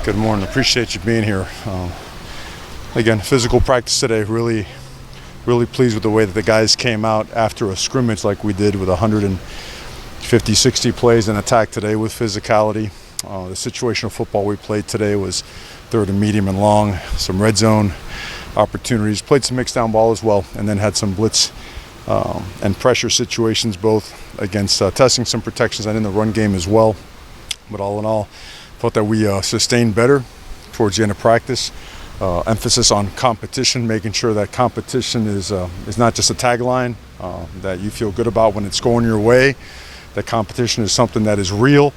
Good morning. Appreciate you being here. Again, physical practice today. Really pleased with the way that the guys came out after a scrimmage like we did with 150, 60 plays in attack today with physicality. The situational football we played today was third and medium and long, some red zone opportunities. Played some mixed down ball as well, and then had some blitz and pressure situations both against testing some protections and in the run game as well. But all in all, thought that we sustained better towards the end of practice. Emphasis on competition, making sure that competition is not just a tagline that you feel good about when it's going your way. That competition is something that is real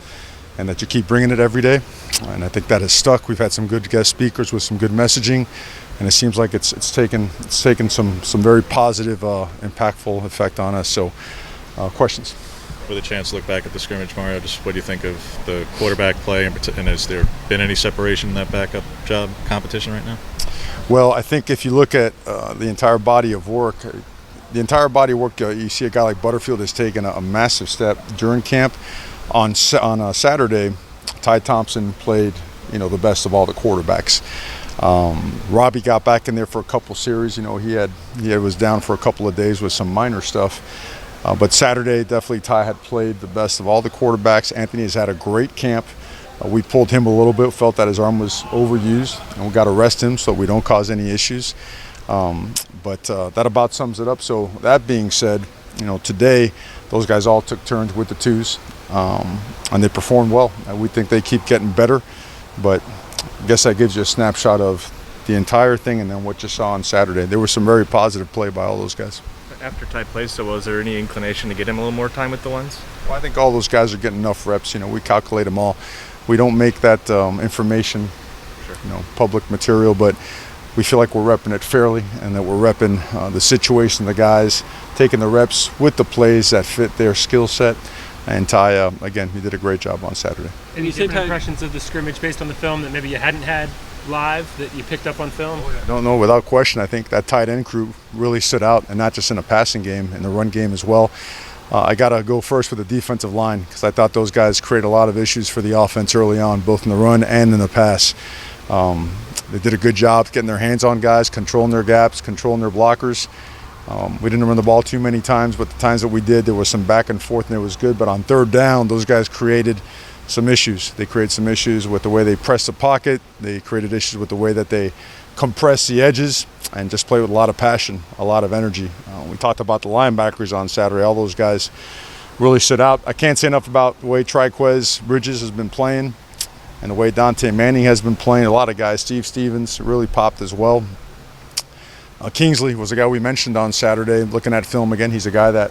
and that you keep bringing it every day. And I think that has stuck. We've had some good guest speakers with some good messaging, and it seems like it's taken some very positive, impactful effect on us. So, questions? With a chance to look back at the scrimmage, Mario, just what do you think of the quarterback play, and has there been any separation in that backup job competition right now? Well, I think if you look at the entire body of work, you see a guy like Butterfield has taken a massive step during camp. On Saturday, Ty Thompson played, the best of all the quarterbacks. Robbie got back in there for a couple series. He was down for a couple of days with some minor stuff. But Saturday, definitely Ty had played the best of all the quarterbacks. Anthony has had a great camp. We pulled him a little bit, felt that his arm was overused, and we got to rest him so we don't cause any issues. But that about sums it up. So that being said, today those guys all took turns with the twos, and they performed well. And we think they keep getting better. But I guess that gives you a snapshot of the entire thing and then what you saw on Saturday. There was some very positive play by all those guys. After Ty plays so well, is there any inclination to get him a little more time with the ones? Well, I think all those guys are getting enough reps. We calculate them all. We don't make that information, public material, but we feel like we're repping it fairly and that we're repping the situation, the guys, taking the reps with the plays that fit their skill set. And Ty, again, he did a great job on Saturday. Any different impressions of the scrimmage based on the film that maybe you hadn't had live that you picked up on film? I don't know, without question. I think that tight end crew really stood out, and not just in the passing game, in the run game as well. I got to go first with the defensive line because I thought those guys created a lot of issues for the offense early on, both in the run and in the pass. They did a good job getting their hands on guys, controlling their gaps, controlling their blockers. We didn't run the ball too many times, but the times that we did, there was some back and forth, and it was good. But on third down, those guys created some issues. They created some issues with the way they pressed the pocket. They created issues with the way that they compressed the edges and just played with a lot of passion, a lot of energy. We talked about the linebackers on Saturday. All those guys really stood out. I can't say enough about the way Triquez Bridges has been playing and the way Dante Manning has been playing. A lot of guys, Steve Stevens really popped as well. Kingsley was a guy we mentioned on Saturday. Looking at film again, he's a guy that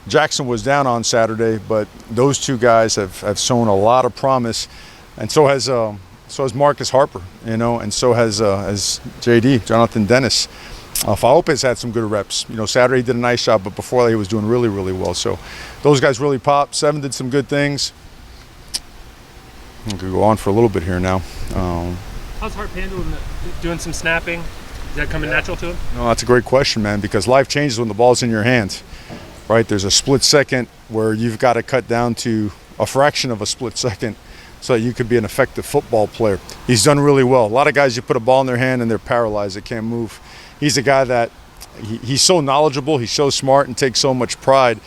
Jackson was down on Saturday, but those two guys have shown a lot of promise, and so has Marcus Harper, and so has JD, Jonathan Dennis. Faopes had some good reps. Saturday he did a nice job, but before that he was doing really, really well. So those guys really popped. Seven did some good things. I could go on for a little bit here now. How's Harp handling doing some snapping? Is that coming natural to him? No, that's a great question, man, because life changes when the ball's in your hands. Right, there's a split second where you've got to cut down to a fraction of a split second so that you could be an effective football player. He's done really well. A lot of guys, you put a ball in their hand and they're paralyzed, they can't move. He's a guy that he's so knowledgeable, he's so smart and takes so much pride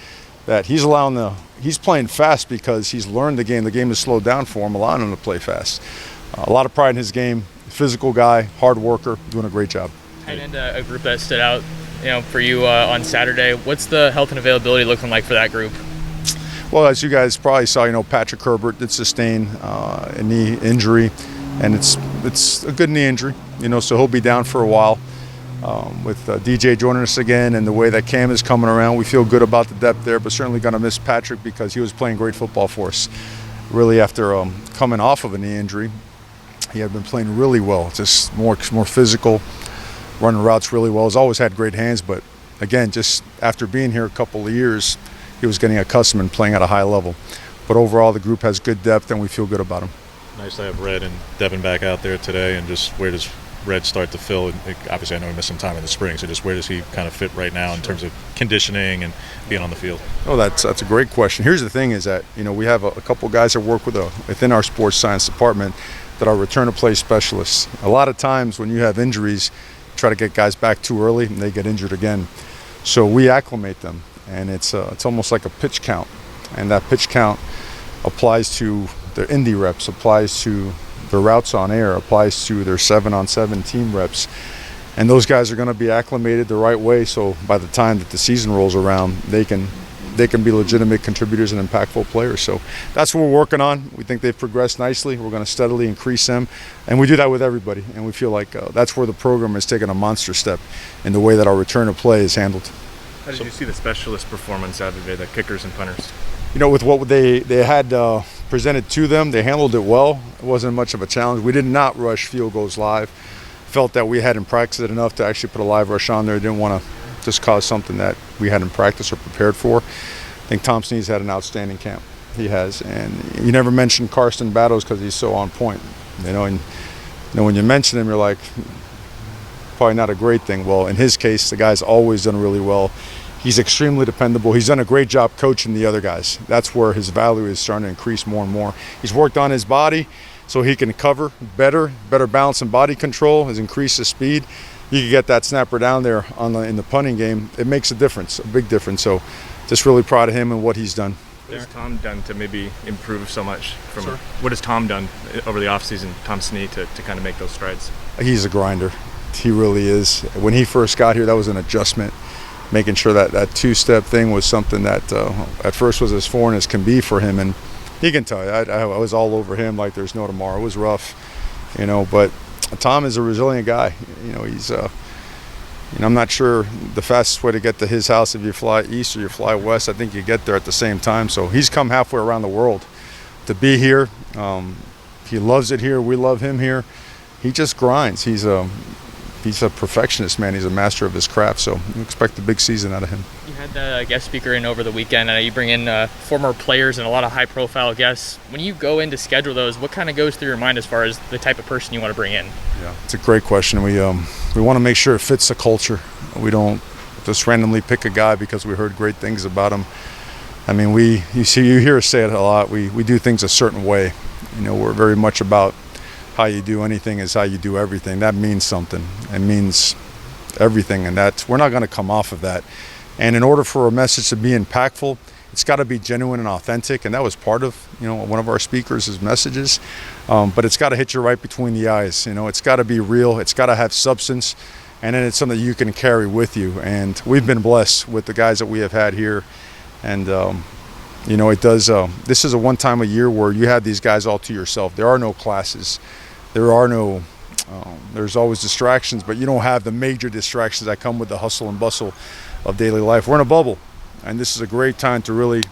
that he's playing fast because he's learned the game. The game has slowed down for him, allowing him to play fast. A lot of pride in his game. Physical guy, hard worker, doing a great job. And a group that stood out for you on Saturday. What's the health and availability looking like for that group? Well, as you guys probably saw, Patrick Herbert did sustain a knee injury, and it's a good knee injury, so he'll be down for a while. With DJ joining us again and the way that Cam is coming around, we feel good about the depth there, but certainly going to miss Patrick because he was playing great football for us. Really, after coming off of a knee injury, he had been playing really well, just more physical, running routes really well. He's always had great hands, but again, just after being here a couple of years, he was getting accustomed and playing at a high level. But overall, the group has good depth, and we feel good about him. Nice to have Red and Devon back out there today, and just where does Red start to fill? Obviously, I know he missed some time in the spring, so just where does he kind of fit right now in terms of conditioning and being on the field? Oh, that's a great question. Here's the thing is that, we have a couple guys that work within our sports science department that are return to play specialists. A lot of times when you have injuries, you try to get guys back too early and they get injured again. So we acclimate them, and it's almost like a pitch count, and that pitch count applies to their indie reps, applies to their routes on air, applies to their 7-on-7 team reps. And those guys are going to be acclimated the right way, so by the time that the season rolls around, they can be legitimate contributors and impactful players. So that's what we're working on. We think they've progressed nicely. We're going to steadily increase them, and we do that with everybody. And we feel like that's where the program has taken a monster step in the way that our return to play is handled. How did you see the specialist performance Saturday, the kickers and punters? You know, with what they had presented to them, they handled it well. It wasn't much of a challenge. We did not rush field goals live. Felt that we hadn't practiced it enough to actually put a live rush on there. Didn't want to just cause something that we hadn't practiced or prepared for. I think Tom Snead's had an outstanding camp. He has, and you never mentioned Karsten Battles because he's so on point. And when you mention him, you're like, probably not a great thing. Well, in his case, the guy's always done really well. He's extremely dependable. He's done a great job coaching the other guys. That's where his value is starting to increase more and more. He's worked on his body so he can cover better balance and body control, has increased his speed. You can get that snapper down there in the punting game. It makes a difference, a big difference. So just really proud of him and what he's done. What has Tom done to maybe improve so much? What has Tom done over the offseason, Tom Snead, to kind of make those strides? He's a grinder. He really is. When he first got here, that was an adjustment. Making sure that two-step thing was something that at first was as foreign as can be for him, and he can tell you, I was all over him like there's no tomorrow. It was rough, but Tom is a resilient guy. He's I'm not sure the fastest way to get to his house, if you fly east or you fly west, I think you get there at the same time. So he's come halfway around the world to be here. He loves it here. We love him here. He just grinds. He's a perfectionist, man. He's a master of his craft, so you expect a big season out of him. You had the guest speaker in over the weekend. You bring in former players and a lot of high-profile guests. When you go in to schedule those, what kind of goes through your mind as far as the type of person you want to bring in? Yeah, it's a great question. We want to make sure it fits the culture. We don't just randomly pick a guy because we heard great things about him. I mean, you hear us say it a lot. We do things a certain way. We're very much about how you do anything is how you do everything. That means something. It means everything, and we're not going to come off of that. And in order for a message to be impactful, it's got to be genuine and authentic, and that was part of one of our speakers' messages. But it's got to hit you right between the eyes. It's got to be real. It's got to have substance, and then it's something you can carry with you. And we've been blessed with the guys that we have had here, and it does. This is a one time a year where you have these guys all to yourself. There are no classes. There's always distractions, but you don't have the major distractions that come with the hustle and bustle of daily life. We're in a bubble, and this is a great time to really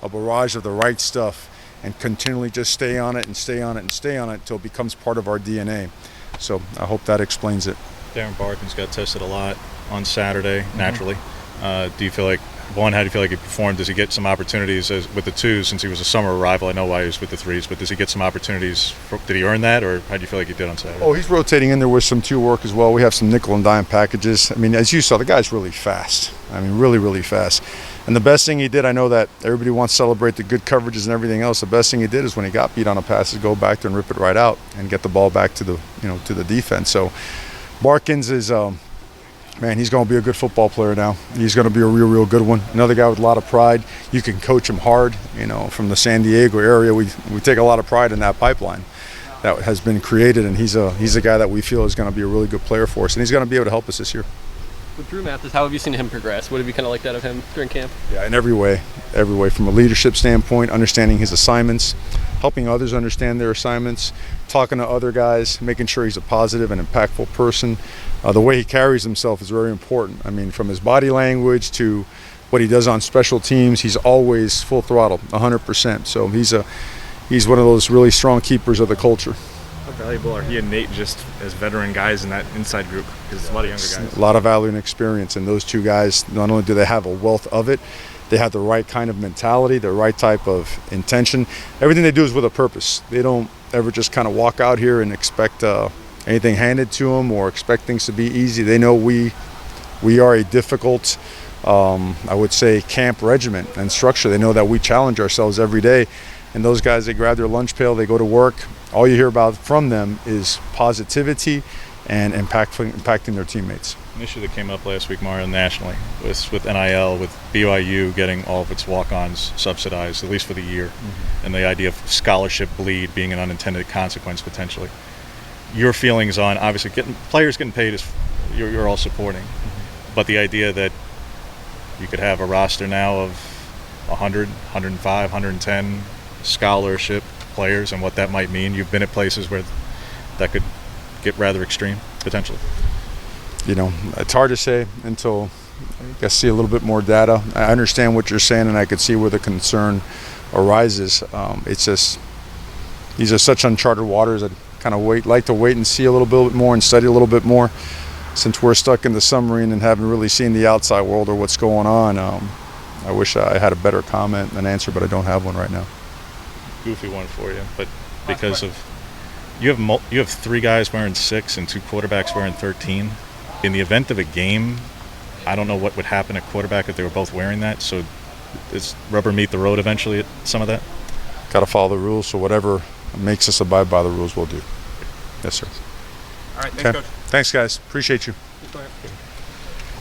a barrage of the right stuff and continually just stay on it and stay on it and stay on it until it becomes part of our DNA. So I hope that explains it. Darren Barkins got tested a lot on Saturday, naturally. Do you feel like, how do you feel like he performed? Does he get some opportunities with the twos since he was a summer arrival? I know why he was with the threes, but does he get some opportunities? Did he earn that, or how do you feel like he did on Saturday? Oh, he's rotating in there with some two work as well. We have some nickel and dime packages. I mean, as you saw, the guy's really fast. I mean, really, really fast. And the best thing he did, I know that everybody wants to celebrate the good coverages and everything else. The best thing he did is when he got beat on a pass, is go back there and rip it right out and get the ball back to the defense. So Barkins is man, he's going to be a good football player now. He's going to be a real, real good one. Another guy with a lot of pride. You can coach him hard. From the San Diego area, we take a lot of pride in that pipeline that has been created, and he's a guy that we feel is going to be a really good player for us, and he's going to be able to help us this year. With Drew Mathis, how have you seen him progress? What have you kind of liked out of him during camp? Yeah, in every way, from a leadership standpoint, understanding his assignments, helping others understand their assignments, talking to other guys, making sure he's a positive and impactful person. The way he carries himself is very important. I mean, from his body language to what he does on special teams, he's always full throttle, 100%. So he's one of those really strong keepers of the culture. How valuable are he and Nate just as veteran guys in that inside group? Because it's a lot of younger guys. A lot of value and experience, and those two guys, not only do they have a wealth of it, they have the right kind of mentality, the right type of intention. Everything they do is with a purpose. They don't ever just kind of walk out here and expect anything handed to them or expect things to be easy. They know we are a difficult, I would say, camp regiment and structure. They know that we challenge ourselves every day. And those guys, they grab their lunch pail, they go to work. all you hear about from them is positivity and impacting their teammates. An issue that came up last week, Mario, nationally was with NIL, with BYU getting all of its walk-ons subsidized, at least for the year, and the idea of scholarship bleed being an unintended consequence potentially. Your feelings on, obviously, players getting paid is you're all supporting, but the idea that you could have a roster now of 100, 105, 110 scholarship players and what that might mean. You've been at places where that could get rather extreme, potentially. You know, it's hard to say until I see a little bit more data. I understand what you're saying, and I could see where the concern arises. It's just these are such uncharted waters. I'd kind of like to wait and see a little bit more and study a little bit more, since we're stuck in the submarine and haven't really seen the outside world or what's going on. I wish I had a better comment and answer, but I don't have one right now. Goofy one for you, but because of you have 3 guys wearing 6 and 2 quarterbacks wearing 13. In the event of a game, I don't know what would happen at quarterback if they were both wearing that. So does rubber meet the road eventually at some of that? Got to follow the rules, so whatever makes us abide by the rules, we'll do. Yes, sir. All right, thanks, Coach. Thanks, guys. Appreciate you. Thanks, Mario.